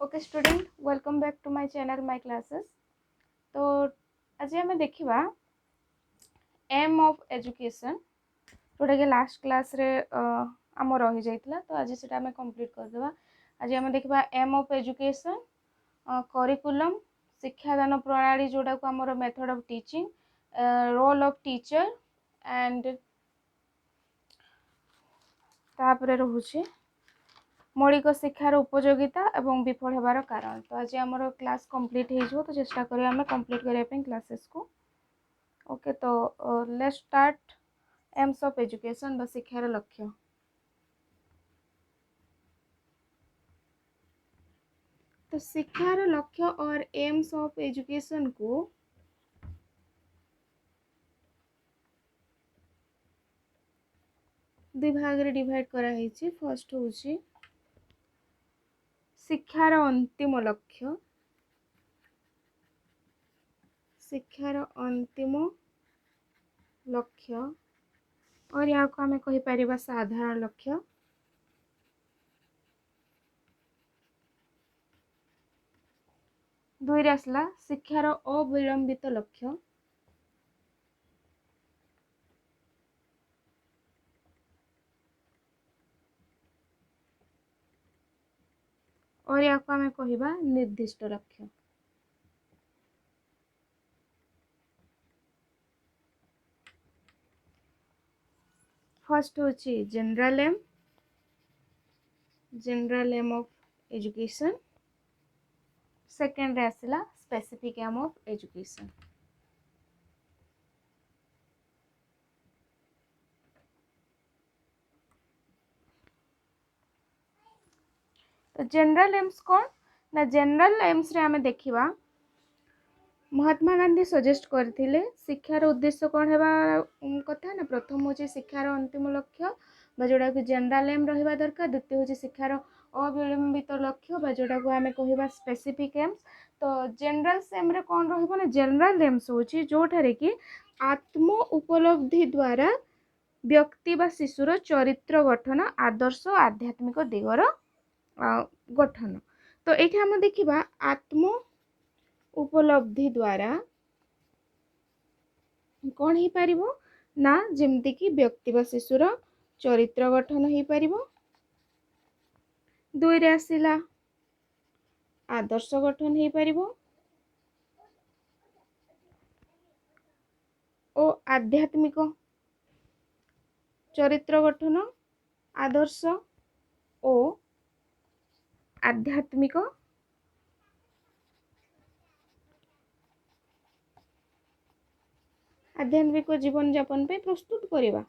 Okay student welcome back to my channel my classes. तो आज आम देखा एम ऑफ एजुकेशन जोटा कि लास्ट क्लास रे आम रही जाइतिला। तो आज से कंप्लीट करदेवा। आज आम देखा एम ऑफ एजुकेशन करिकुलम शिक्षादान प्रणाली जोटा को आमर method of teaching role of teacher and तापर रोचे मौलिक शिक्षार उपयोगिता एवं विफल होबार कारण। तो आज आम क्लास कंप्लीट हो तो चेष्टा करिए आम कंप्लीट करने क्लासेस को। ओके तो let's start AIIMS of education व शिक्षार लक्ष्य। तो शिक्षार लक्ष्य और एम्स ऑफ एजुकेशन को दुई भाग रे डिवाइड करा है। फर्स्ट हूँ शिक्षार अंतिम लक्ष्य, शिक्षार अंतिम लक्ष्य और या को आम कहि परिबा साधारण लक्ष्य। दुई रे आसला शिक्षार अविलंबित लक्ष्य और या को आम कहिबा निर्दिष्ट लक्ष्य। फर्स्ट हूँ general aim of education, second रे आसला स्पेसिफिक एम ऑफ एजुकेशन। तो जनरल एम्स कौन ना जनरल एम्स रे आमे देखिबा महात्मा गांधी सजेस्ट करथिले शिक्षार उद्देश्य कौन हेबा कथा ना प्रथम होची शिक्षार अंतिम लक्ष्य बा जोड़ा कि जनरल एम रहिबा दरकार। द्वितीय होची शिक्षार अविलंबित लक्ष्य बा जोड़ा को आमे कहिबा स्पेसिफिक एम्स। तो जनरल एम रे कौन रहिबो ना जनरल एम्स होची जोठारे कि आत्म उपलब्धि द्वारा व्यक्ति बा शिशुर चरित्र गठन आदर्श आध्यात्मिक दिगर गठन। तो ये आम देखा आत्म उपलब्धि द्वारा कौन हो पार ना जमती कि व्यक्ति बा शिशुर चरित्र गठन हो पार। दुई रे आसला आदर्श गठन हो पार ओ आध्यात्मिक चरित्र गठन आदर्श ओ आध्यात्मिक आध्यात्मिक जीवन यापन पे प्रस्तुत करवा।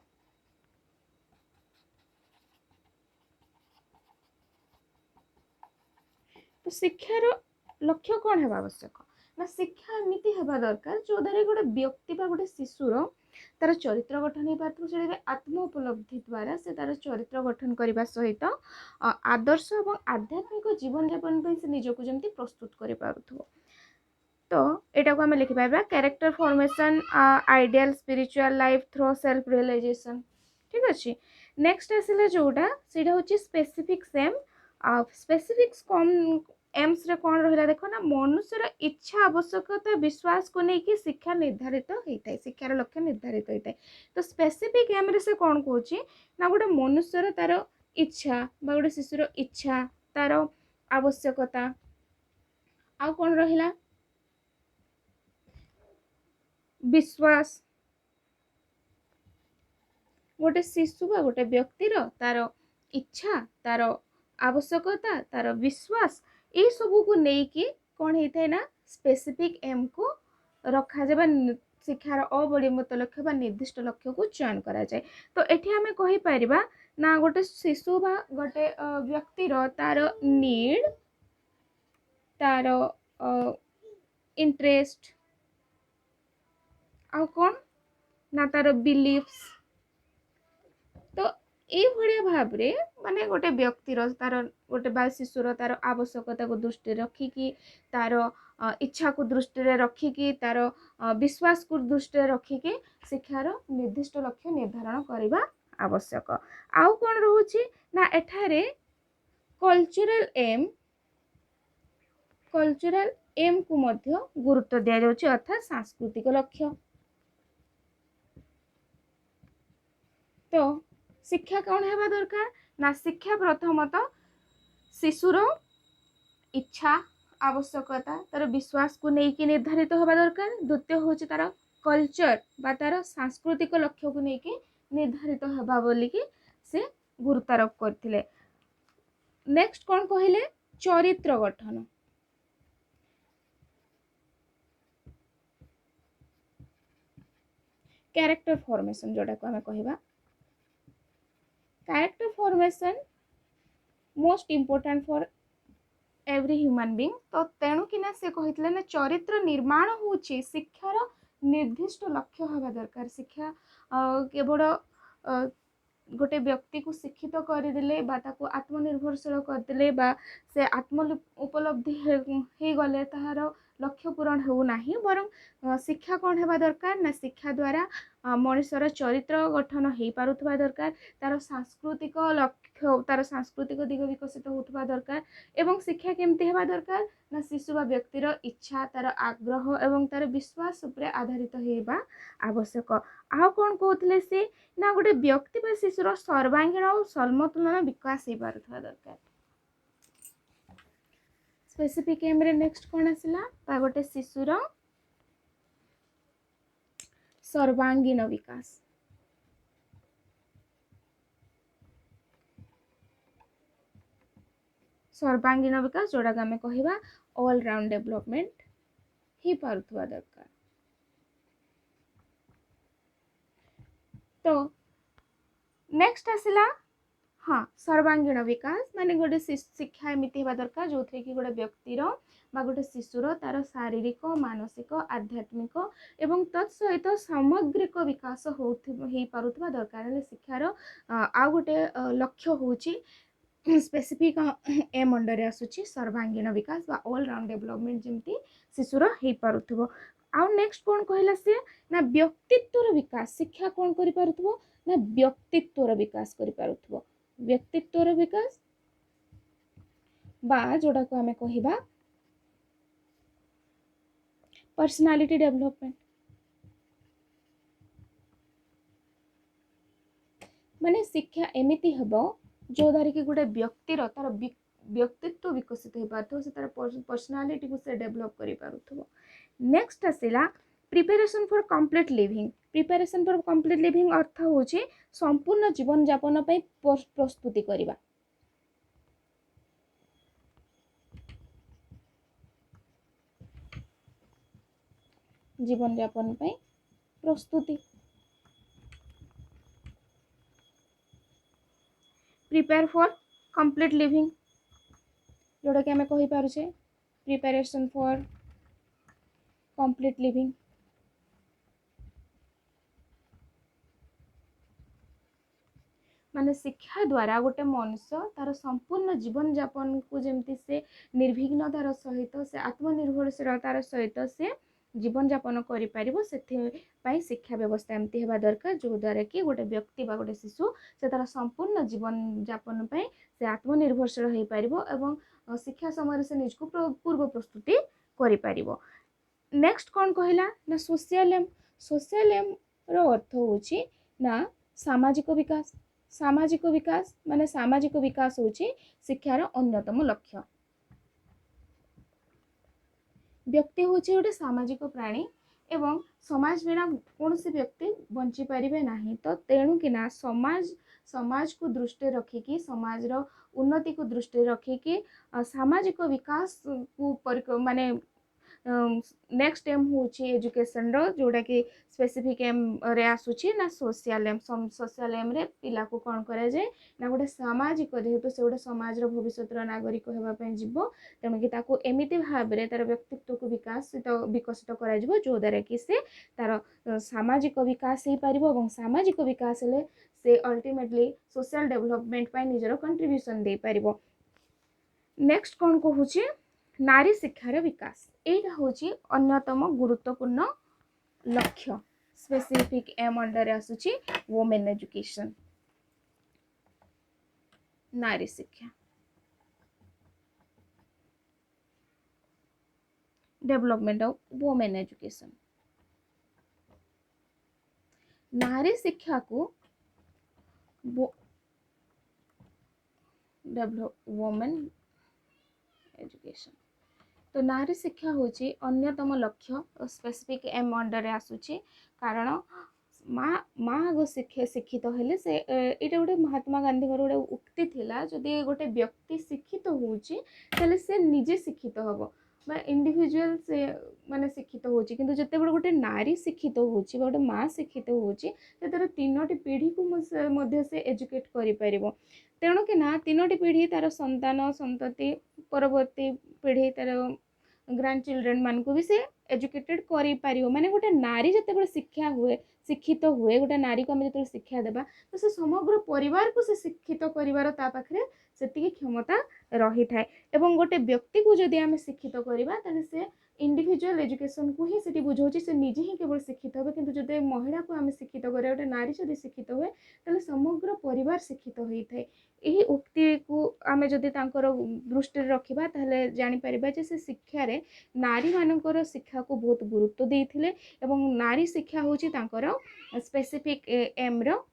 तो शिक्षार लक्ष्य कौन है आवश्यक ना शिक्षा एमती होगा दरकार जो द्वारा गोटे व्यक्ति बा गोटे शिशुर तार चरित्र गठन हो पार से आत्म उपलब्धि द्वारा से तार चरित्र गठन करने सहित आदर्श और आध्यात्मिक जीवन यापन से निजक जमी प्रस्तुत कर पारुथो। तो यहाँ को आम लिखिपर character formation ideal spiritual life through self realization. ठीक अच्छे नेक्स्ट आसला जोटा से हूँ स्पेसिफिक सेम स्पेसिफिक्स कम एम्स रे कौन रहा देख ना मनुष्यर इच्छा आवश्यकता विश्वास को लेकिन शिक्षा निर्धारित होता है शिक्षार लक्ष्य निर्धारित होता है। तो स्पेसिफिक एम रे से कौन कौच ना गोटे मनुष्यर तार इच्छा बा गोटे शिशुर इच्छा तार आवश्यकता आ कौन रहा विश्वास गोटे शिशु बा गोटे व्यक्तिर तार इच्छा तार आवश्यकता तार विश्वास ये सबू को लेकिन कौन होता है ना स्पेसिफिक एम को रखा जाए शिक्षार अवलंबित लक्ष्य बा निर्दिष्ट लक्ष्य को चयन करा जाए। तो ये आम कहीपर ना गोटे शिशु बा गोटे व्यक्तिर तार नीड तार इंटरेस्ट आ कौन ना तार बिलीफ्स। तो ये भाव रे माने गोटे व्यक्तिर तार गोटे बा शिशुर तार आवश्यकता को दृष्टि रखिकी तार इच्छा को दृष्टि रखिकी तार विश्वास को दृष्टि रखिकी शिक्षार निर्दिष्ट लक्ष्य निर्धारण करने आवश्यक। आउ कौन रोचे ना एठारे कल्चरल एम कल्चरल एम को मध्य गुरुत्व दिया जाउछि अर्थात सांस्कृतिक लक्ष्य। तो शिक्षा कौन हेबा दरकार ना शिक्षा प्रथमतः शिशुर इच्छा आवश्यकता तार विश्वास को लेकिन निर्धारित होगा दरकार। द्वितीय हूँ तार कल्चर बा तार सांस्कृतिक लक्ष्य को लेकिन निर्धारित होगा बोलिकी से गुरुत्वारोप करथिले। नेक्स्ट कौन कहले चरित्र गठन। कैरेक्टर फॉर्मेशन जोटा को हमें कहबा character formation most important for every human being. तो तेणु कि ना से कहितले ना चरित्र निर्माण होची शिक्षार निर्दिष्ट लक्ष्य होगा दरकार। शिक्षा केवल गोटे व्यक्ति को शिक्षित करदेले बा ताको आत्मनिर्भरशील करदेले बा से आत्म उपलब्धि हो गले ताहार लक्ष्य पूरण हो नाही बरं शिक्षा कौन हेबा दरकार ना शिक्षा द्वारा मनुष्यर चरित्र गठन हो पारुथबा दरकार। तार सांस्कृतिक लक्ष्य तार सांस्कृतिक दिग विकसित होथबा दरकार। एवं शिक्षा केमती हेबा दरकार ना शिशु बा व्यक्तिर इच्छा तार आग्रह एवं तार विश्वास उपर आधारित हेबा आवश्यक। आ कौन कहते से ना गोटे व्यक्ति बा शिशुर सर्वांगीण और समतुलन विकास हो पारुथबा दरकार। स्पेसिफिक एम रे नेक्स्ट कौन आसला गोटे शिशुर सर्वांगीण विकास। सर्वांगीण विकास जोड़ा आम कहवा ऑल राउंड डेवलपमेंट ही पारुथबा दरकार। तो नेक्स्ट आसला हाँ सर्वांगीण विकास माने गोटे शिक्षा एमती होगा दरकार जो थी कि गोटे व्यक्तिर बा गोटे शिशुर तार शारीरिक मानसिक आध्यात्मिक एवं तत्सहित सामग्रिक विकास हो पारुथबा दरकार। शिक्षार आ गोटे लक्ष्य होची स्पेसिफिक एम अंडर आसुची सर्वांगीण विकास बा ऑल राउंड डेवलपमेंट जमती शिशुर हो पारुथबो। आउ नेक्स्ट कौन कहला से ना व्यक्तित्वर विकास शिक्षा कौन करि पारुथबो ना व्यक्तित्वर विकास करि पारुथबो। व्यक्तित्वर विकास बा जोड़ा को आमे कहिबा पर्सनालिटी डेवलपमेंट माने शिक्षा एमिति हेबो जो द्वारा कि गोटे व्यक्तिर तार व्यक्तित्व विकसित हो पारथो से तार पर्सनालिटी को से डेवलप करि पारुथबो। नेक्स्ट आसिला preparation for complete living. Preparation for complete living अर्थ होची संपूर्ण जीवन यापन पई प्रस्तुति करिबा। जीवन यापन पई प्रस्तुति प्रिपेयर फॉर कंप्लीट लिविंग जोड़ा कि आम कहि पारुछे प्रिपरेशन फॉर कंप्लीट लिविंग। माने शिक्षा द्वारा गोटे मनुष्य तार संपूर्ण जीवन यापन को जमती से निर्विघ्नतार सहित से आत्मनिर्भरशीलतार सहित से जीवन यापन करि शिक्षा व्यवस्था एमती हेबा दरकार जो द्वारा कि गोटे व्यक्ति बा गोटे शिशु से तार संपूर्ण जीवन यापन से आत्मनिर्भरशील हो पारिबो एवं शिक्षा समय से निज को पूर्व प्रस्तुति करि पारिबो। नेक्स्ट कौन कहला ना सोशल एम। सोशल एम रो अर्थ होची ना सामाजिक विकास। सामाजिक विकास माने सामाजिक विकास होची शिक्षार अन्यतम लक्ष्य। व्यक्ति होची गोटे सामाजिक प्राणी एवं समाज बिना कौन से व्यक्ति बंची पारिबे नाही। तो तेणु कि ना समाज को दृष्टि रखिकी समाज रो उन्नति को दृष्टि रखिकी सामाजिक विकास को माने नेक्स्ट एम होची एजुकेशन रो जोड़ा कि स्पेसिफिक एम रे आसुची ना सोशल एम। सोशल एम रे पिला को कौन करे जाए ना गोटे सामाजिक जेहेतु से गोटे समाज रो भविष्यत नागरिक होबा पई जीवो तेणु कि ताको एमिति भाव रे तार व्यक्तित्व को विकसित करा जिवो जो द्वारा कि से तार सामाजिक विकास हो पारिबो एवं सामाजिक विकास हेले से अल्टीमेटली सोशल डेवलपमेंट पई निजरो कंट्रीब्यूशन दे पारिबो। नेक्स्ट कौन कहूची नारी शिक्षार विकास एटा होची अन्यतम गुरुत्वपूर्ण लक्ष्य। स्पेसिफिक एम अंडर आसुची वुमेन एजुकेशन नारी शिक्षा। Development of women education. नारी शिक्षा को डेवलप वुमेन एजुकेशन। तो नारी शिक्षा होची अन्यतम लक्ष्य स्पेसिफिक एम अंडर रे आसुची कारण माँ माँ आगो शिक्षित हेले से एटा गोटे महात्मा गांधी गोटे उक्ति थिला जदि गोटे व्यक्ति शिक्षित होउची तले से निजे शिक्षित हबो बा इंडिविजुअल से माने शिक्षित होउची किंतु जते बड़ गोटे नारी शिक्षित होउची गोटे माँ शिक्षित होउची तर तीनोटी पीढ़ी को मध्य से एजुकेट करि परिबो तेणु कि ना तीनोटी पीढ़ी तार संतान संतति परवर्ती पीढ़ी तार ग्रांड चिल्ड्रेन मान को भी से एजुकेटेड करि पारिबो माने गोटे नारी जते बड़ शिक्षा हुए शिक्षित हुए गोटे नारी को आम जो शिक्षा देवा तो से समग्र परिवार को से शिक्षित कर पाखे से क्षमता रही थाए एवं गोटे व्यक्ति को जदि आम शिक्षित करवा से इंडिविजुअल एजुकेशन को ही से बुझाऊँ से निजे ही केवल शिक्षित हे कि जब महिला को आम शिक्षित करा गोटे नारी जब शिक्षित हुए तो समग्र परिवार शिक्षित होता है। यही उक्ति को आम जदि दृष्टि रखा ताहले जानीपर जे से शिक्षार नारी मानकर शिक्षा को बहुत गुरुत्व देते एवं नारी शिक्षा हूँ स्पेसिफिक एम रो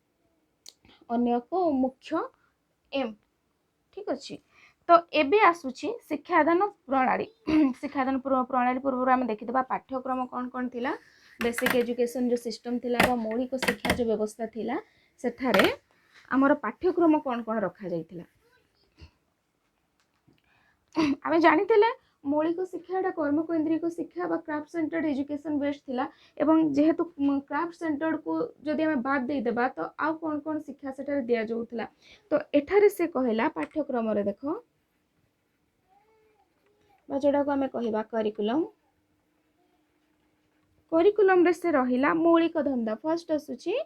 अन्य एक मुख्य एम। ठीक अच्छे तो एबे आसुची शिक्षादान प्रणाली शिक्षादान प्रणाली पूर्व आम देखीदा पाठ्यक्रम कौन कौन थिला बेसिक एजुकेशन जो सिस्टम थिला मौलिक शिक्षा जो व्यवस्था थिला सेठारे आमर पाठ्यक्रम कौन कौन रखा जाइथिला आम जानिथिले मौलिक शिक्षा कर्मकेन्द्रिक शिक्षा बा क्राफ्ट सेंटर्ड एजुकेशन बेस्ड थिला एवं जेहेतु क्राफ्ट सेंटर्ड को जदि आम बाद दे देबा तो आउ कौन कौन शिक्षा सेठारे दिया जाउथिला तो एठारे से कहला पाठ्यक्रम रे देखो बा जोड़ा को आम कहवा करिकुलम करिकुलम रे से रहिला मौलिक धंदा फर्स्ट आसुची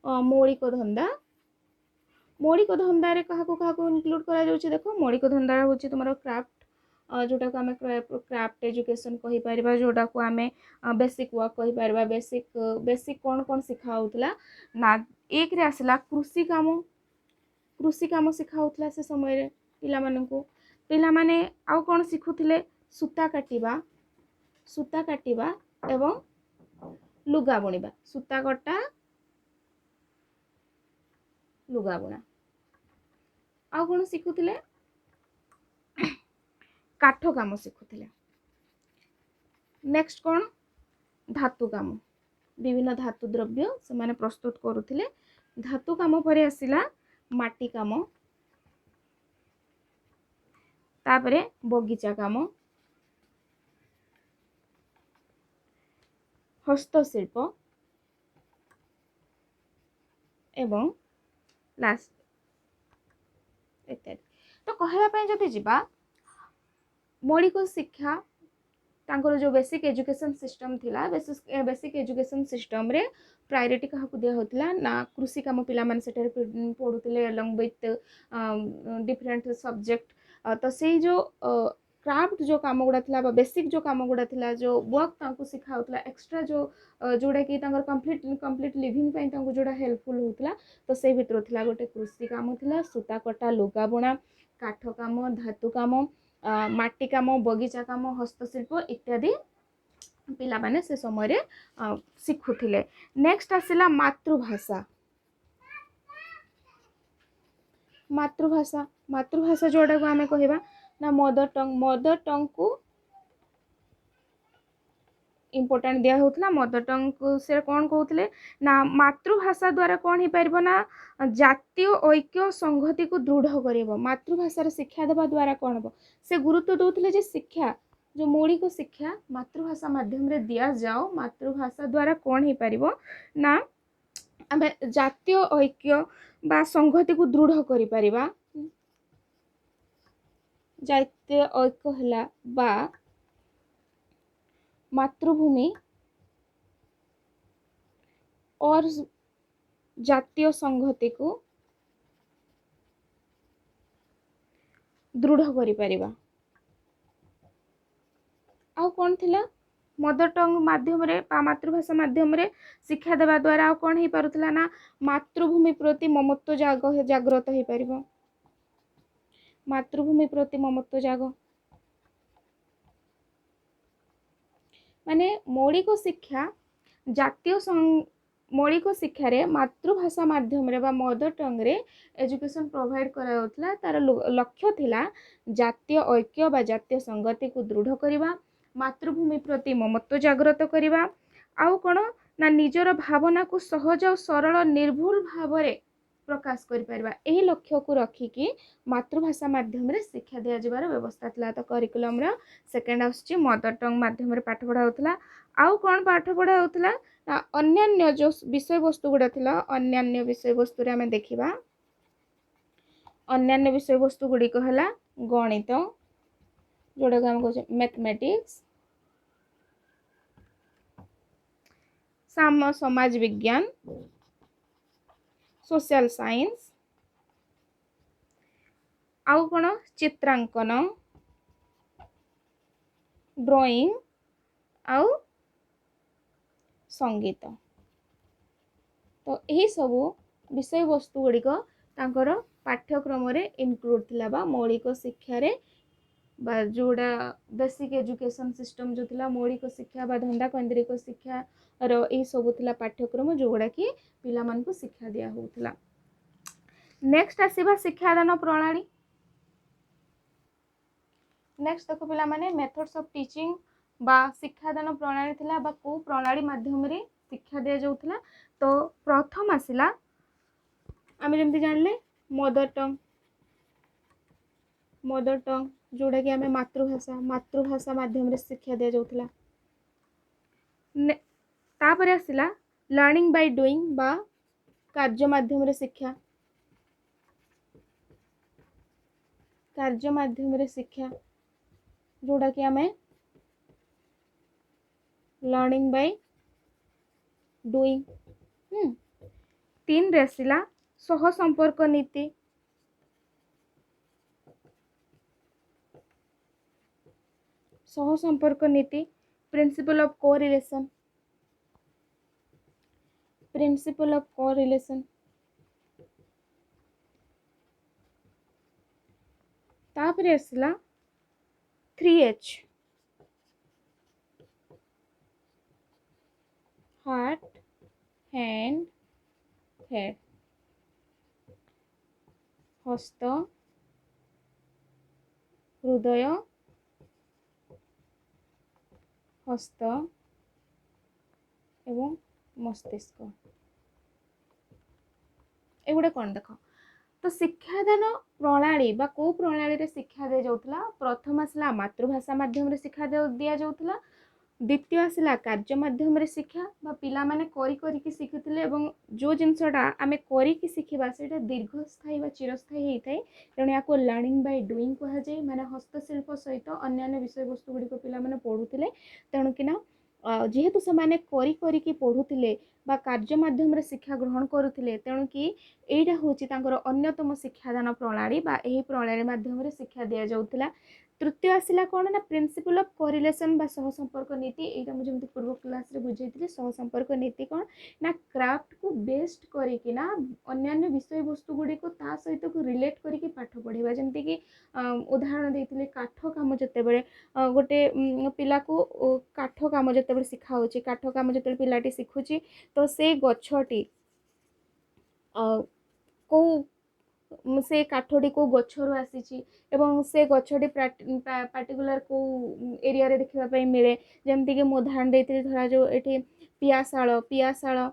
मौलिक धंदा रे कहा को इंक्लूड करा जाउची देखो मौलिक धंदा होची तुमरो क्राफ्ट जोटा को आम क्राफ्ट एजुकेशन कहि परबा जोटा को आम बेसिक वर्क कहि परबा बेसिक कौन कौन सिखा होतला ना एक रे आसला कृषि काम सिखा होतला से समय रे पिला माननकु पिला माने आउ कौन शिखुथिले सूता काटिबा एवं लुगा बुणिबा सूता कटा लुगा बुणा आउ कौन शिखुथिले काठ काम शिखुथिले नेक्स्ट कौन धातु काम विभिन्न धातु द्रव्य से माने प्रस्तुत करुथिले धातु काम परे आसिला माटी काम तापरे बगीचा काम हस्तशिल्प एवं लास्ट इत्यादि तो कहवाई जदि जीवा मौलिक शिक्षा तांकर जो बेसिक एजुकेशन सिस्टम थिला बेसिक एजुकेशन सिस्टम रे प्रायोरिटी क्या दिया होता ना कृषि काम पिला माने सेठारे पढ़ुतिले अलॉन्ग विथ डिफरेंट सब्जेक्ट तो से जो क्राफ्ट जो काम गुड़ा थिला बेसिक जो काम गुड़ा थिला जो वर्क तांको सिखा होतला एक्स्ट्रा जो जोड़ा कि तांकर कंप्लीट लिविंग पई तांको जोड़ा हेल्पफुल होतला तो से भितर थिला गोटे कृषि काम थिला सूता कटा लुगा बुणा काठ काम धातु काम माटी काम बगीचा काम हस्तशिल्प इत्यादि पिला माने से समय रे शिखुथिले। नेक्स्ट आसिला मातृभाषा जोड़ा को आमे कहबा ना मदर टंग को इम्पोर्टेंट दिया होता मदर टंग को से कौन कहते ना मातृभाषा द्वारा कौन हो पार ना जातीय ऐक्य संहति को दृढ़ कर मातृभाषा शिक्षा देवा द्वारा कौन हम से गुरुत्व दौले जे शिक्षा जो मौलिक शिक्षा मातृभाषा माध्यम रे दिया जाओ मातृभाषा द्वारा कौन हो पार ना आम जातीय ऐक्य बा संहति को दृढ़ कर पारिबा जातीय ऐक्य है बा मातृभूमि और जातीय संहति को दृढ़ करि परिबा आउ कौन थिला मदर टंग माध्यम रे मातृभाषा माध्यम रे शिक्षा देवा द्वारा आउ कौन हो पारुथला ना मातृभूमि प्रति ममत्व जागृत हो पारिबो मातृभूमि प्रति ममत्व जाग माने मौलिक शिक्षा जातीय मौलिक शिक्षार मातृभाषा माध्यम मदर टंग रे एजुकेशन प्रोवाइड करा तार लक्ष्य थिला जातीय ऐक्य बा जातीय संगति को दृढ़ करवा मातृभूमि प्रति ममत्व जागृत करवा आउ कौन ना निजर भावना को सहज और सरल निर्भुल भाव प्रकाश करिपरिबा एही लक्ष्य को रखिकी मातृभाषा माध्यम रे शिक्षा दिया जबार व्यवस्था थिला। तो करिकुलम रा सेकेंड आउछि मदर टंग माध्यम रे पाठ पढ़ा होतला। आउ कौन पाठ पढ़ा होतला ना अन्यान्य जो विषय वस्तु गुड़ा थिला अन्यान्य विषय वस्तु रे हमें देखिबा अन्यान्य विषय वस्तु गुड़ी को हला गणित जोड़ा को हम कहछे मैथमेटिक्स समाज विज्ञान सोशल साइंस आउ कौन चित्रांकन ड्राइंग आउ संगीत। तो यही सबू विषय वस्तु गुड़िक तांकर पाठ्यक्रम रे इनक्लूड थिला बा मौलिक शिक्षा रे बा जोड़ा बेसिक एजुकेशन सिस्टम जो थिला मौलिक शिक्षा बा धंदा केंद्रिक शिक्षा रो ए सबू थिला पाठ्यक्रम जोगुड़ा कि पिला मन को शिक्षा दिया होउथिला। नेक्स्ट आसीबा शिक्षादान प्रणाली। नेक्स्ट देखो पिला माने मेथड्स ऑफ टीचिंग बा शिक्षादान प्रणाली थिला बा को प्रणाली माध्यम रे शिक्षा दिया जाउथिला। तो प्रथम आसिला आमे जेमति जानले मदर टंग जोड़ा कि आमे मातृभाषा माध्यम रे शिक्षा दिया जाउथिला। तापर आसिला लर्निंग बाय डूइंग बा कार्य माध्यम रे शिक्षा जोड़ा कि आमे लर्निंग बाय डूइंग। 3 रे आसिला सह संपर्क नीति प्रिंसिपल ऑफ कोरिलेशन। तापर आसिला 3H हार्ट हैंड हेड हस्त हृदय हस्त एवं मस्तिष्क। एगुड़े कौन देख तो शिक्षादान प्रणाली बा को प्रणाली रे शिक्षा दे जाउथला। प्रथम आसला मातृभाषा माध्यम रे शिक्षा दिया जाउथला। द्वितीय आसला कार्य माध्यम रे शिक्षा बा पिला माने करी करी कि शिखुथिले एवं जो जिनसटा आमे करी कि शिखिबा सेटा दीर्घस्थायी बा चिरस्थायी हेइथाय तेणु याको लर्निंग बाय डूइंग कहा जाय। माने हस्तशिल्प सहित अन्य विषय वस्तु गुडी को पिला माने पढुथिले तेणु किना जेहेतु से माने करी करी कि पढुथिले बा कार्य माध्यम रे शिक्षा ग्रहण करुथिले तेणु कि एटा होची तांकर अन्यतम शिक्षादान प्रणाली बा एही प्रणाली माध्यम रे शिक्षा दिया जाउथिला। तृतीय आसिला कौन ना प्रिंसिपल ऑफ कोरिलेशन बा सह संपर्क नीति। एटा मु जेमति पूर्व क्लास रे बुझैतिले सह संपर्क नीति कौन ना क्राफ्ट को बेस्ड करिकि ना अन्य विषय वस्तु गुडी को ता सहित को रिलेट करिकि पाठ पढिबा। जेमति कि उदाहरण देइतिले काठ काम जते बेले गोटे पिला को काठ काम जते बेले सिखा होची काठ काम जते पिलाटी सिखुची तो से गछटी को से काठटी को गछरु आसीची एवं से गछटी पार्टिकुलर को एरिया रे देखिबा पई मिले। जेमति कि उदाहरण देइतिले धरा जो एठी पियासाळ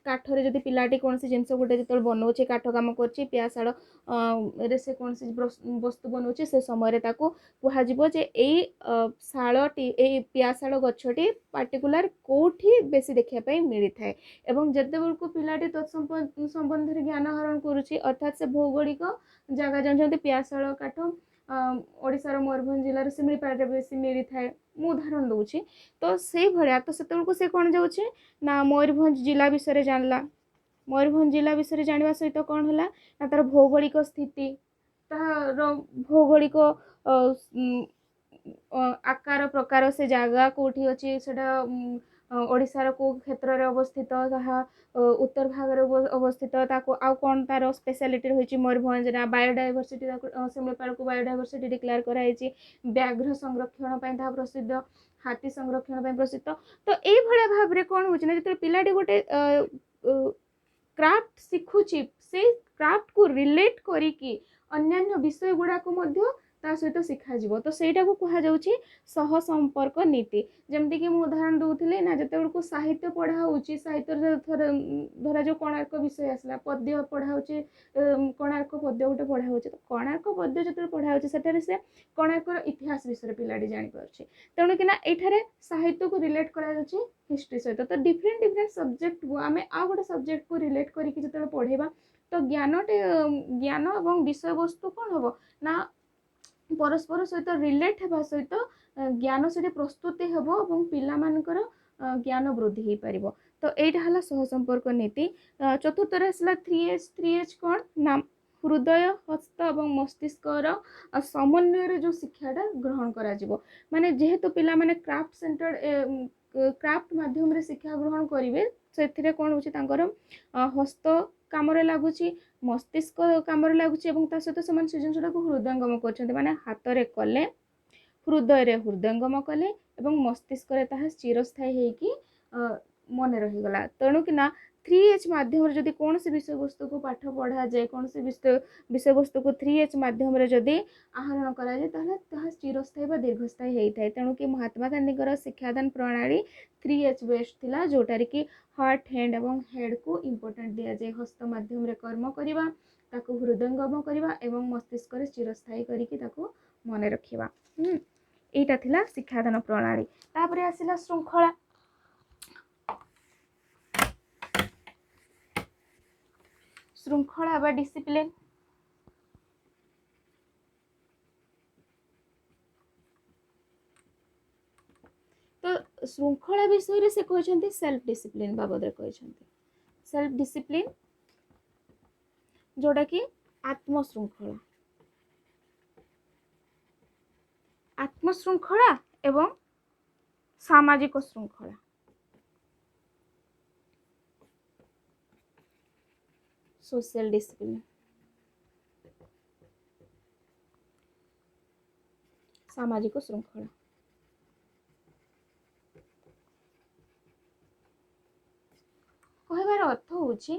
काठरे जदि पिलाटी कौन सी जिनस गोटे जो बनाऊे काठ कम कर पियासाड़ से कौन सी वस्तु बनाऊे से समय कहुब जे यही शाड़ी पियासाड़ गछटी पार्टिकुलर कौटी बेसी देखापी मिली थाए एवं जते बेलू पिलाटी तत्संबंध ज्ञान हरण करुच्ची अर्थात से भौगोलिक जगह जानते पियासाड़ काठ ओडिशार मयूरभंज जिलार शिमिलीपाल बेसी मिली थाए मु उदाहरण दूची। तो से भाया तो से कौन जाऊे ना मयूरभंज जिला विषय जानला मयूरभंज जिला विषय जानवा सहित कौन है ना तार भौगोलिक स्थिति तार भौगोलिक आकार प्रकार से जगह कौटी अच्छी से ओडिशार को क्षेत्र में अवस्थित ताहा उत्तर भाग अवस्थित ताको आउ कौन तार स्पेशलिटी रही मयूरभंज बायोडायवर्सिटी शिमिलीपाल को बायोडायवर्सिटी डिक्लेयर कराई व्याघ्र संरक्षण ताहा प्रसिद्ध हाथी संरक्षण प्रसिद्ध। तो ये भाव में कौन होना जो पिलाटी गोटे क्राफ्ट शिखुची से क्राफ्ट को रिलेट करिकी अन्यान्य विषय गुड़ाक ता सहित शिखाଯିव तो सहीटा को कहुच्छी सह संपर्क नीति। जमती कि मुझे उदाहरण दूसरी ना जो साहित्य पढ़ा साहित्य धरा जो कोणार्क विषय आसला पद्य पढ़ा कोणार्क पद्य गोटे पढ़ा तो कोणार्क पद्य जो पढ़ा से कोणार्कर इतिहास विषय पिलाटी जापर तेणु कि ये साहित्य को रिलेट कर हिस्ट्री सहित तो डिफरेंट डिफरेंट सब्जेक्ट को आम आ गए सब्जेक्ट को रिलेट करके पढ़ेबा तो ज्ञान और विषय वस्तु कौन हम ना परस्पर सहित रिलेट होगा सहित ज्ञान से प्रस्तुति हम और पिला मानकर ज्ञान वृद्धि हो पार। तो यहाँ है सह संपर्क नीति। चतुर्थरे आसला 3H कौन ना हृदय हस्त और मस्तिष्कर समन्वय जो शिक्षाटा ग्रहण करा माने जेहेतु पिला माने क्राफ्ट सेंटर्ड क्राफ्ट माध्यम रे शिक्षा ग्रहण करेंगे से कौन हो हस्त काम लगुच मस्तिष्क काम लगुच सहित से सृजनशील को हृदयंगम कर माने हाथ में कले हृदय हृदयंगम कले मस्तिष्क चिरस्थायी होगी मन रहीगला। तेणु कि 3H माध्यम जदि कौन सी विषय वस्तु को पाठ पढ़ा जाए कौन सी विषय वस्तु को 3H माध्यम जदि आहरण कराए चिरस्थायी व दीर्घस्थायी होता है। तेणु कि महात्मा गांधी शिक्षादान प्रणाली 3H बेस्ड थिला जोटार कि हार्ट हैंड एवं हेड को इम्पोर्टेंट दिया जाए हस्त माध्यम कर्म करवा ताको हृदयंगम करवा एवं मस्तिष्क चिरस्थायी करके मन रखा यहाँ थिला शिक्षादान प्रणाली। तापर आसला श्रृंखला। श्रृंखला बा डिसिप्लिन तो श्रृंखला विषय से कहते सेल्फ डिसिप्लिन बाबद कहते सेल्फ डिसिप्लिन जोड़ा कि आत्मश्रृंखला एवं सामाजिक श्रृंखला। सोशल डिसिप्लिन सामाजिक श्रृंखला कहबार अर्थ होची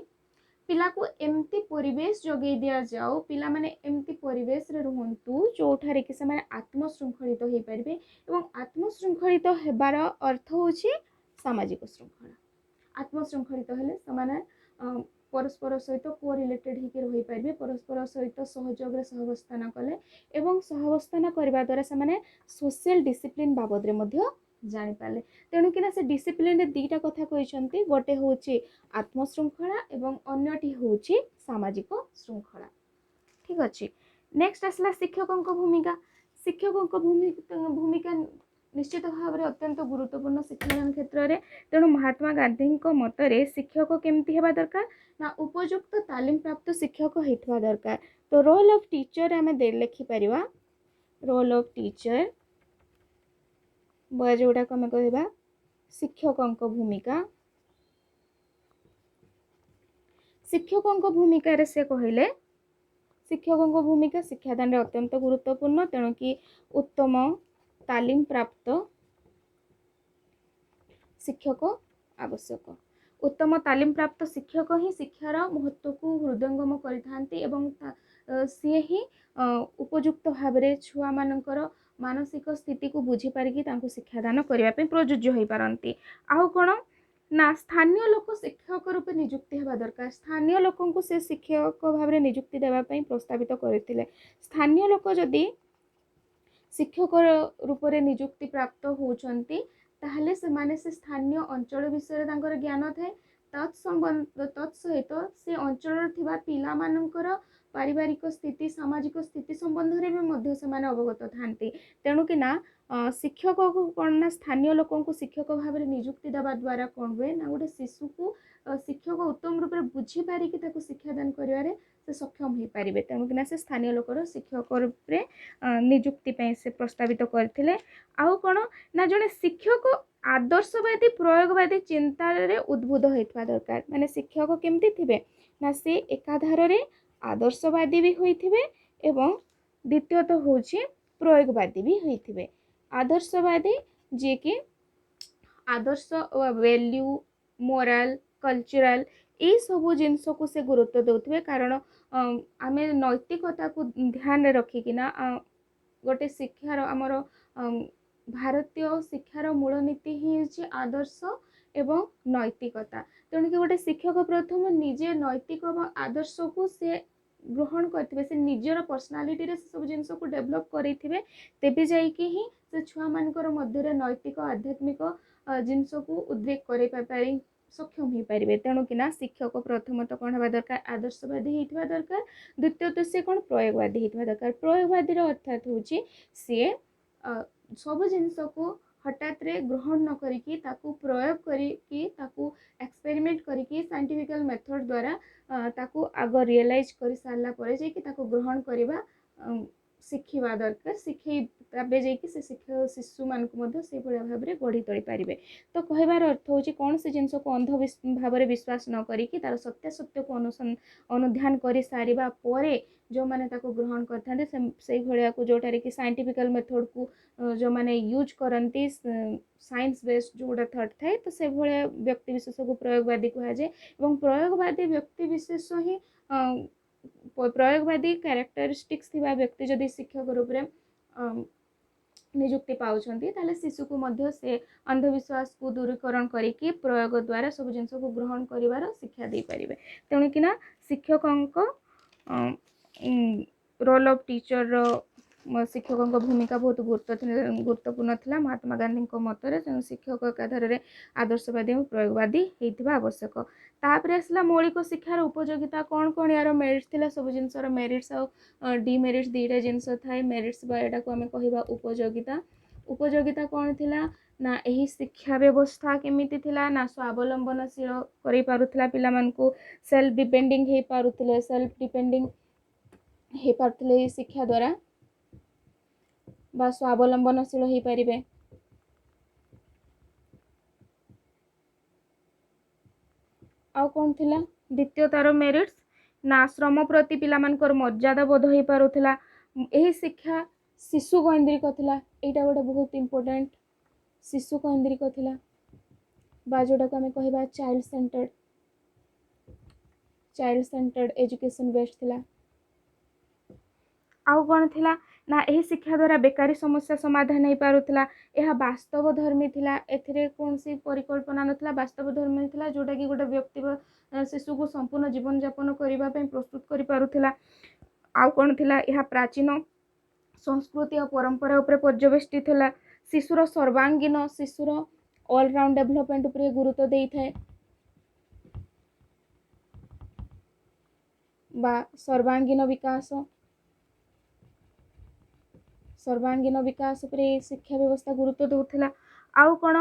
पिला को एमती परिवेश जगे दिया जाओ पिला माने एमती परिवेश रे रुहंतु जोठारे कि से आत्मशृंखलित हो पारिबे एवं आत्मशृंखलित हेबार अर्थ होची सामाजिक श्रृंखला। आत्मशृंखलित हेले समाने परस्पर सहित को रिलेटेड होकर रही पारे परस्पर सहित सहयोग रे सहवस्थान कले एवं सहवस्थान करबा द्वारा से सोशल डिसिप्लिन बाबद रे मध्य जानी पाले। तेणु कि से डिसिप्लिन रे दीटा कथा कहते गोटे हूँ आत्मश्रृंखला एवं अन्यटी हूँ सामाजिक श्रृंखला। ठीक अच्छे। नेक्स्ट आसला शिक्षकों भूमिका। शिक्षकों भूमिका निश्चित भाव में अत्यंत गुरुत्वपूर्ण शिक्षादान क्षेत्र में। तेणु महात्मा गांधी मतरे शिक्षक केमती हेबा दरकार ना उपयुक्त तालीम प्राप्त शिक्षक होइथवा दरकार। तो रोल ऑफ टीचर आम लिखिपर रोल ऑफ टीचर जोड़ा आम कह शिक्षकों भूमिका। शिक्षकों भूमिका रे से कहले शिक्षकों भूमिका शिक्षादान अत्यंत गुरुत्वपूर्ण। तेणु कि उत्तम तालीम प्राप्त शिक्षक आवश्यक। उत्तम तालीम प्राप्त शिक्षक ही शिक्षार महत्व को हृदयंगम कर सी ही उपयुक्त भाव में छुआ मानकर मानसिक स्थिति को बुझी पारिकी शिक्षादान करने प्रयोज्य हो पारती। आउ कौन ना स्थानीय लोक शिक्षक रूपे नियुक्ति होगा दरकार। स्थानीय लोकों को से शिक्षक भाव में नियुक्ति देवाई प्रस्तावित करते। स्थानीय लोक जदि शिक्षक रूप में नियुक्ति प्राप्त होती ताहले से स्थानीय अंचल विषय ज्ञान थाए तत्सहित से अंचल थिबा पिला मानकर पारिवारिक स्थिति सामाजिक स्थिति संबंध में से अवगत थांती। तेणु कि ना शिक्षक को कौन ना स्थानीय लोकों को शिक्षक भाव में नियुक्ति देवा द्वारा कौन हुए ना गोटे शिशु को शिक्षक उत्तम रूप से बुझी पारिकी शिक्षादान करिवारे से सक्षम हो पारे। तेणु कि से स्थानीय लोकर शिक्षक रूप में नियुक्ति से प्रस्तावित करथिले। आउ कौन ना जड़े शिक्षक आदर्शवादी प्रयोगवादी चिंतार उद्बुद्ध होइथवा दरकार माने शिक्षक केमती थिबे ना से एकाधार आदर्शवादी भी होइथिबे एवं द्वितीयत होछि प्रयोगवादी भी होइथिबे। आदर्शवादी जे कि आदर्श वैल्यू मोराल कल्चरल ये सब जिनस को से गुरुत्व देउथिबे कारण आमे नैतिकता को ध्यान रखिकिना गोटे शिक्षार आमर भारतीय शिक्षार मूल नीति ही होछि आदर्श एवं नैतिकता। तेणुकि गोटे शिक्षक प्रथम निजे नैतिक और आदर्श को से ग्रहण करथिबे से निजर पर्सनालिटी रे सब जिनस को डेवलप करिथिबे तेबे जाइके ही से छुआ मानकर मध्य नैतिक आध्यात्मिक जिनस को उद्वेग करि पारि सक्षम हो पारे। तेणुकिना शिक्षक प्रथमतः कौन हवा दरकार आदर्शवादी होइथिबा दरकार द्वितीयतः से कौन प्रयोगवादी होइथिबा दरकार। प्रयोगवादी अर्थात होछि सी सब जिनस को हठात रे ग्रहण न करिकी ताकू प्रयोग करिकी ताकू एक्सपेरिमेंट करिकी साइंटिफिकल मेथड द्वारा ताकू आग रियलाइज कर सारा पर जाइकी ताकू ग्रहण करवा शिखा दरकार शिखे तबे जाइकी से शिक्षा शिशु मान से भाव में गढ़ी तोली पारे। तो कहबार अर्थ हूँ कौन से जिनस को अंध भाव में विश्वास न करिकी तार सत्यासत्य को अनुध्यान कर सारिबा परे जो मैंने ग्रहण करते से भाया को जोटार कि साइंटिफिकल मेथड को जो मैंने यूज करती साइंस बेस्ड जो गोटा थट थाए तो से भाया व्यक्ति विशेष को प्रयोगवादी कह जाए। प्रयोगवादी व्यक्ति विशेष ही प्रयोगवादी कैरेक्टरिस्टिक्स थिबा व्यक्ति जदि शिक्षक रूप में नियुक्ति पाउछंती ताले शिशु को मध्य से अंधविश्वास को दूरीकरण करिकी प्रयोग द्वारा सब जिनस को ग्रहण करिवार शिक्षा दे पारिबे। तेणुकिना शिक्षक रोल ऑफ टीचर शिक्षक भूमिका बहुत गुरुत्वपूर्ण थिला महात्मा गांधी मतरे तेणु शिक्षक एकाधार आदर्शवादी और प्रयोगवादी होइथिबा आवश्यक। तापर आसला मौलिक शिक्षार उपयोगिता कौन कौन यार मेरिट्स थिला सब जिनसर मेरिट्स और डिमेरिट्स दुईटा जिनस थाए मेरिट्स बा एटा को आमे कहिबा उपयोगिता। उपयोगिता कौन थिला ना एही शिक्षा व्यवस्था केमिति थिला ना स्वावलंबनशील करि पारुथला पिला मानकु सेल्फ डिपेंडिंग हे पारुथले सेल्फ डिपेंडिंग हे पारुथले शिक्षा द्वारा बा स्वावलंबनशील हो पारिबे। आउ कौन थिला द्वितीय तार मेरिट्स ना श्रम प्रति पिला मानकर मर्यादा बोध हो पारुथला। एही शिक्षा शिशु केन्द्रिक थिला एटा गोटे बहुत इंपोर्टेंट शिशु केन्द्रिक थिला बा जोटा को आमे कहिबा चाइल्ड सेंटर्ड एजुकेशन बेस्ड थिला। आउ कौन थिला ना एही शिक्षा द्वारा बेकारी समस्या समाधान हो पारुथला। यह वास्तव धर्मी थिला एथिरे कौन सी परिकल्पना नथिला वास्तव धर्मी थिला जोटा कि गोटे व्यक्ति शिशु को संपूर्ण जीवन यापन करबा पई प्रस्तुत करि पारुथला। आउ कौन थिला यह प्राचीन संस्कृति और परंपरा उपरे पर्यवेष्टित थिला। शिशुर सर्वांगीन शिशुर ऑलराउंड डेवलपमेंट उपरे गुरुत्व देई थाए बा सर्वांगीन विकास पर शिक्षा व्यवस्था गुरुत्व दूला। आउ कौन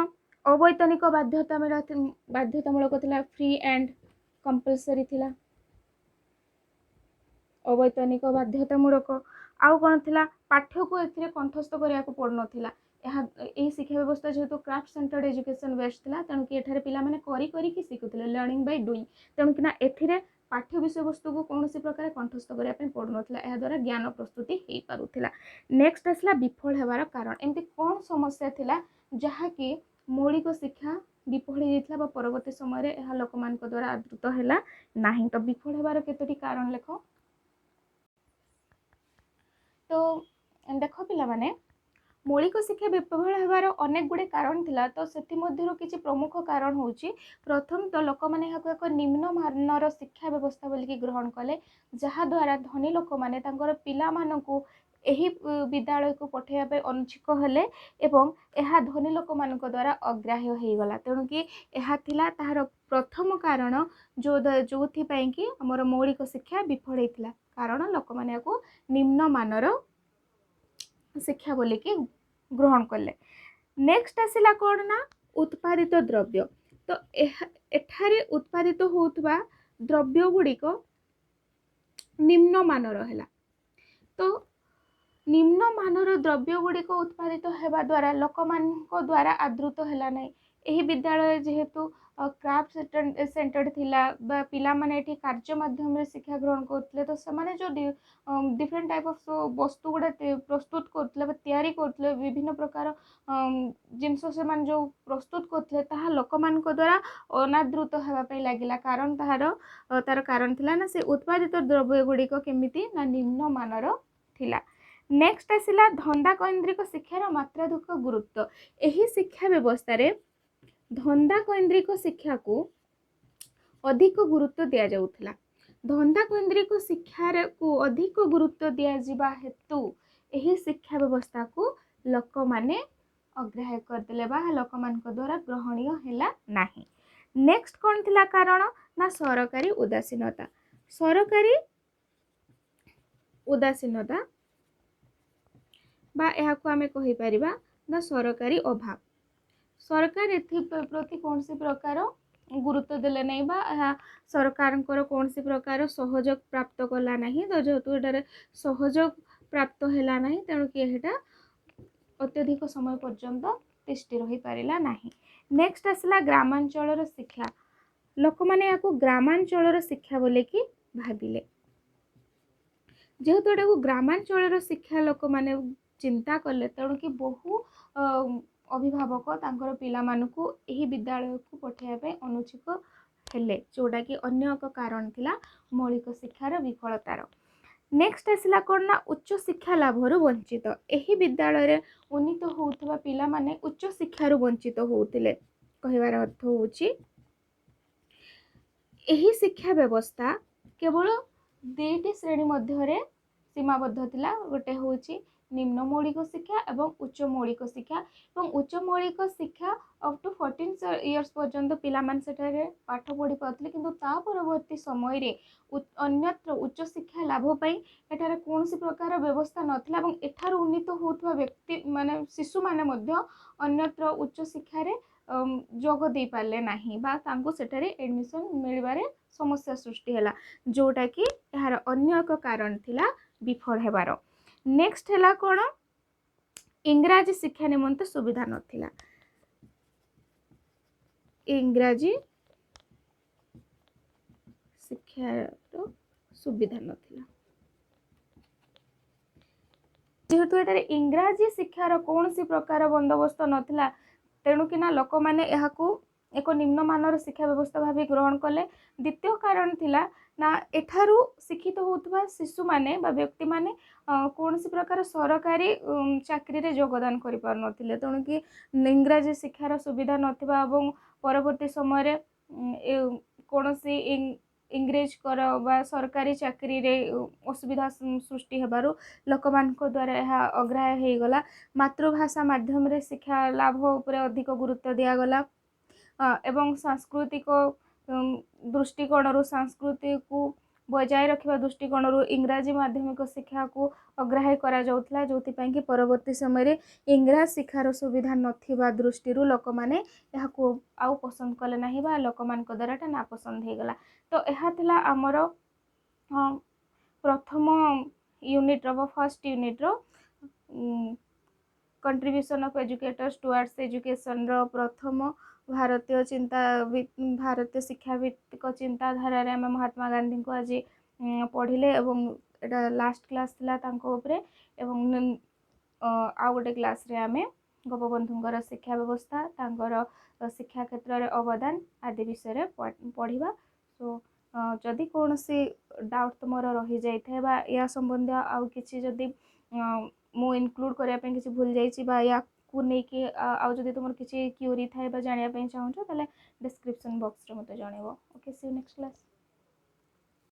अवैतनिक बाध्यतामूलक थिला फ्री एंड कंपलसरी थिला अवैतनिक बाध्यतामूलक। आउ कौन थिला पाठ्य को एथिरे कंठस्थ करिया को पड़ नथिला। यही शिक्षा व्यवस्था जेहेतु क्राफ्ट सेंटर्ड एजुकेशन बेस्ड थिला तेणुकि एठारे पिला माने करी शिखुथिले लर्निंग बाय डूइंग। तेणुकिना एथिरे पाठ्य विषय वस्तु को कौन सी प्रकार कंठस्थ करिया पे पड़ नथिला यह द्वारा ज्ञान प्रस्तुति हो पारुथिला। नेक्स्ट आसला विफल हेबार कारण एमती कौन समस्या थिला जहाँकि मौलिक शिक्षा विफल होता परवर्ती समय लोक मान द्वारा आदृत है ना। तो विफल हेबार केतोटी कारण लेख। तो देख पिला माने मौलिक शिक्षा विफल हेबार अनेक गुड़े कारण थिला। तो सेथि मध्यरु किछि प्रमुख कारण होउछि प्रथम तो लोक माने एक निम्न मानर शिक्षा व्यवस्था बोलिकी ग्रहण कले जहा द्वारा धनी लोक माने तांकर पिला मानकु एही विद्यालय को पठेया पे अनुच्छुक हेले एवं एहा धनी लोक मानक द्वारा अग्राह्य हो गला। तेणु कि एहा थिला ताहार प्रथम कारण जो थी पई कि हमर मौलिक शिक्षा विफल हेतिला कारण लोक माने को निम्न मानर शिक्षा बोलिकी ग्रहण कले। नेक्स्ट आसिला कौन ना उत्पादित द्रव्य। तो एठारे उत्पादित होउथबा द्रव्य गुड़िक निम्न मानर है। तो निम्न मानर द्रव्य गुड़िक उत्पादित होगा द्वारा लोक मान द्वारा आदृत है ना यही विद्यालय जेहेतु क्राफ्ट सेंटर्ड थिला पिला माने एठी कार्य माध्यम रे शिक्षा ग्रहण करथिले तो से जो डिफरेंट टाइप ऑफ वस्तु गुड़ा प्रस्तुत करथिले तैयारी करथिले विभिन्न प्रकार जिनस से जो प्रस्तुत करथिले ताहा लोक मान द्वारा अनादृत होगा पे लागिला कारण तार कारण थिला ना से उत्पादित द्रव्य गुड़िक केमिति ना निम्न मानर थिला। नेक्स्ट आसिला धंदा केन्द्रिक शिक्षार मात्राधिक गुरुत्व यही शिक्षा व्यवस्था रे धंदा केन्द्रिक शिक्षा को अधिक गुरुत्व दिया जाउथला। धंदा केन्द्रिक शिक्षा को अधिक गुरुत्व दिया जिबा हेतु यही शिक्षा व्यवस्था को लोक माने अग्राह्य करदेले बा लोक मान द्वारा ग्रहणीय हैला नाही। नेक्स्ट कौन थिला कारण ना सरकारी उदासीनता। सरकारी उदासीनता बा यहाँ को आमे कहि परिबा ना सरकारी अभाव। सरकार प्रति कौन सी प्रकार गुरुत्व देले नहीं बा सरकार कौन सी प्रकार सहयोग प्राप्त कला नहीं तो जेहेतु एटारे सहयोग प्राप्त हैला नहीं तेणु कि एटा अत्यधिक समय पर्यंत तिष्ठि रही पारिला नहीं। नेक्स्ट आसला ग्रामांचल शिक्षा लोक माने याको ग्रामांचल शिक्षा बोले कि भाबिले जेहेतु एटा ग्रामांचल शिक्षा लोक माने चिंता कले तेणु कि बहु अभिभावक तांकर पिला मानकु एही विद्यालय को पठाइबा अनुचित हेले जोटा कि अन्य एक कारण थिला मौलिक शिक्षार विफलतार। नेक्स्ट आसला कौन ना उच्च शिक्षा लाभर वंचित एही विद्यालय रे उन्नीत होउथबा पिला माने उच्च शिक्षार वंचित होउथिले कहिवार अर्थ होउची एही शिक्षा व्यवस्था केवल दुईटी श्रेणी मध्य सीमाबद्ध थिला गोटे होउची निम्न मौलिक शिक्षा एवं उच्च मौलिक शिक्षा एवं उच्च मौलिक शिक्षा अप टू 14 इयर्स पर्यंत पिला मान सेठारे पाठ पढ़ी पाउथिले किंतु ता परवर्ती समय रे अन्यत्र उच्च शिक्षा लाभ पई एठारे कोनसी प्रकार व्यवस्था नथिला एवं एठार उन्नीत होउथवा व्यक्ति माने शिशु माने मध्य अन्यत्र उच्च शिक्षा रे जोग दे पाले नाही बा तांको सेठारे एडमिशन मिलबारे समस्या सृष्टि हैला जोटा कि यार अन्य एक कारण थिला विफल हेबार। नेक्स्ट हैला कोन इंग्राजी शिक्षा निमंते सुविधा नथिला इंग्राजी शिक्षार सुविधा नथिला जेहेतु एटारे इंग्राजी शिक्षार कौन सी प्रकार बंदोबस्त नथिला तेणु कि ना लोक माने एहाकू एक निम्न मानर शिक्षा व्यवस्था भाव ग्रहण कले। द्वितीय कारण थिला ना एठारू शिक्षित होउथबा शिशु माने बा व्यक्ति माने कौन सी प्रकार सरकारी चाकरी रे योगदान करि पार नथिले तेणु कि इंग्राजी शिक्षार सुविधा नथिबा एवं परवर्ती समय रे कौन सी इंग्रेज कर बा सरकारी चाकरी रे असुविधा सृष्टि हेबारु लोक मानक द्वारा यह अग्राह्य हो गला। मातृभाषा माध्यम रे शिक्षा लाभ उपरे अधिक गुरुत्व दिया गला एवं सांस्कृतिक दृष्टिकोण संस्कृति को बजाय रखा दृष्टिकोण इंग्राजी माध्यमिक शिक्षा को अग्राह्य करा जाउथला जोथि पई कि परवर्ती समय रे इंग्राजी शिक्षार सुविधा नथिबा दृष्टि लोक माने याको आउ पसंद कले नाही बा लोक मान को द्वारा ना पसंद हे गला। तो यह थिला हमर प्रथम यूनिट रो फर्स्ट यूनिट रो contribution of educators towards education रो प्रथम भारतीय चिंता भारतीय शिक्षा भित्तिक चिंताधारा रे महात्मा गांधी को आज पढ़िले एवं एटा लास्ट क्लास थिला तांको उपरे एवं आ गोटे क्लास रे आमे गोपबंधुंकर शिक्षा व्यवस्था तांकर शिक्षा क्षेत्र रे अवदान आदि विषय रे पढ़िबा। सो जदि कौन सी डाउट तुम रही जाए बा या संबंधी आउ किसी जदि मु इनक्लूड करने किसी भूल जाइए या को लेकिन आउ जदि तुम किसी क्यूरी थाए जानापी चाहूँ ताले डिस्क्रिप्शन बॉक्स रे मते जणेबो। Okay see you next class.